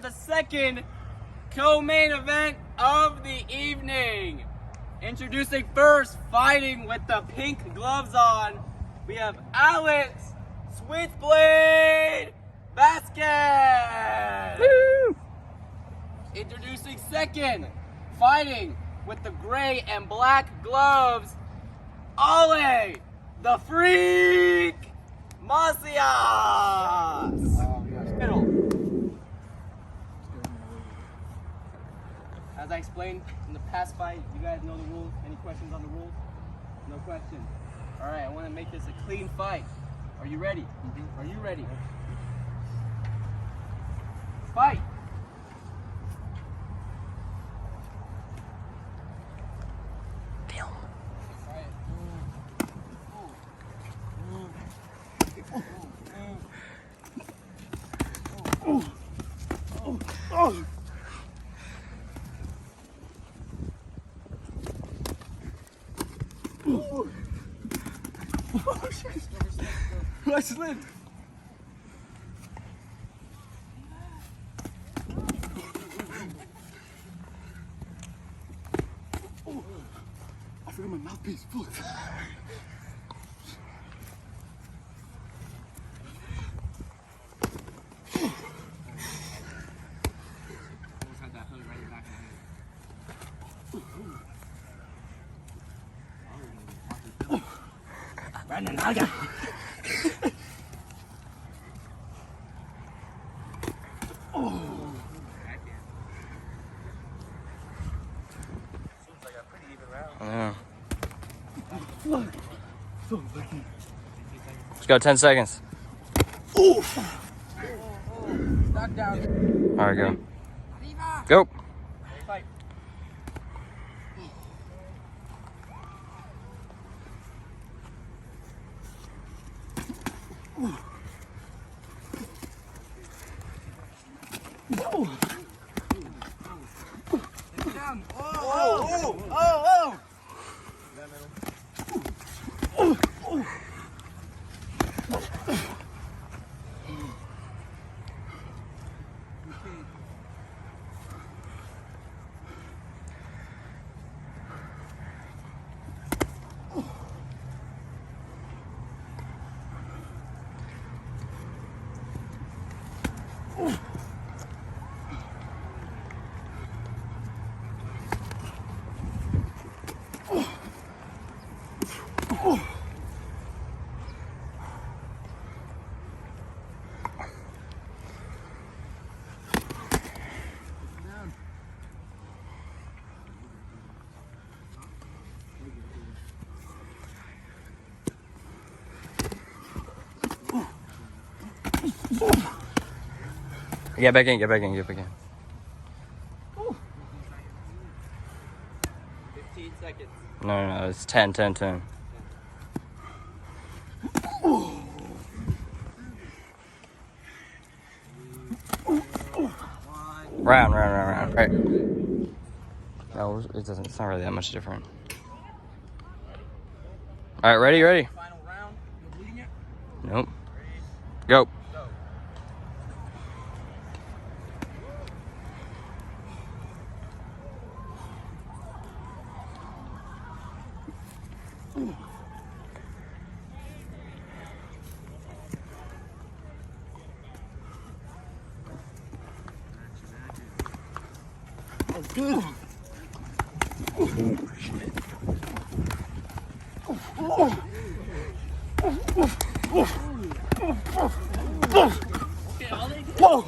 the second co-main event of the evening. Introducing first, fighting with the pink gloves on, we have Alex Switchblade Vasquez. Woo! Introducing second, fighting with the gray and black gloves, Ale, the Freak Macias. Middle. As I explained in the past fight, you guys know the rules. Any questions on the rules? No questions. All right, I want to make this a clean fight. Are you ready? Mm-hmm. Are you ready? Fight. Film. I slipped. I forgot my mouthpiece. Fuck. Brandon, I got. Yeah. Let's go, 10 seconds. Knockdown. All right, go. Go. Fight. Get back in, get back in, get back in. 15 seconds. No, it's 10, 10, 10. Round. Right. No, it doesn't. It's not really that much different. All right, ready? Final round. You bleeding yet? Nope. Go. Good. Whoa!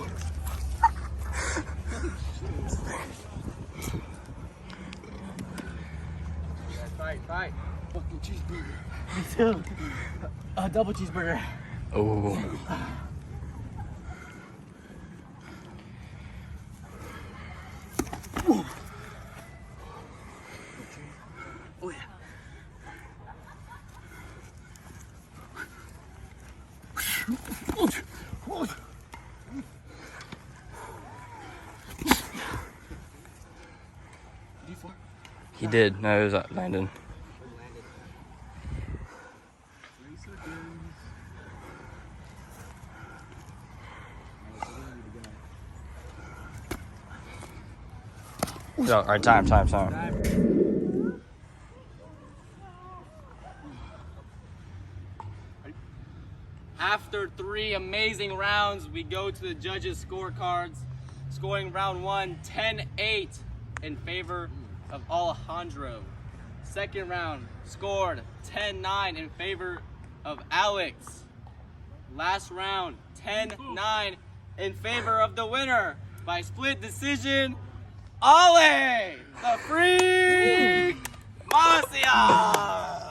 Fight. Fucking cheeseburger. Me too. A double cheeseburger. Oh. Oh yeah. He did. No, it was Landon. All right, time. After 3 amazing rounds, we go to the judges' scorecards. Scoring round 1, 10-8 in favor of Alejandro. Second round scored 10-9 in favor of Alex. Last round, 10-9 in favor of the winner by split decision, Ale, the Freak Masia.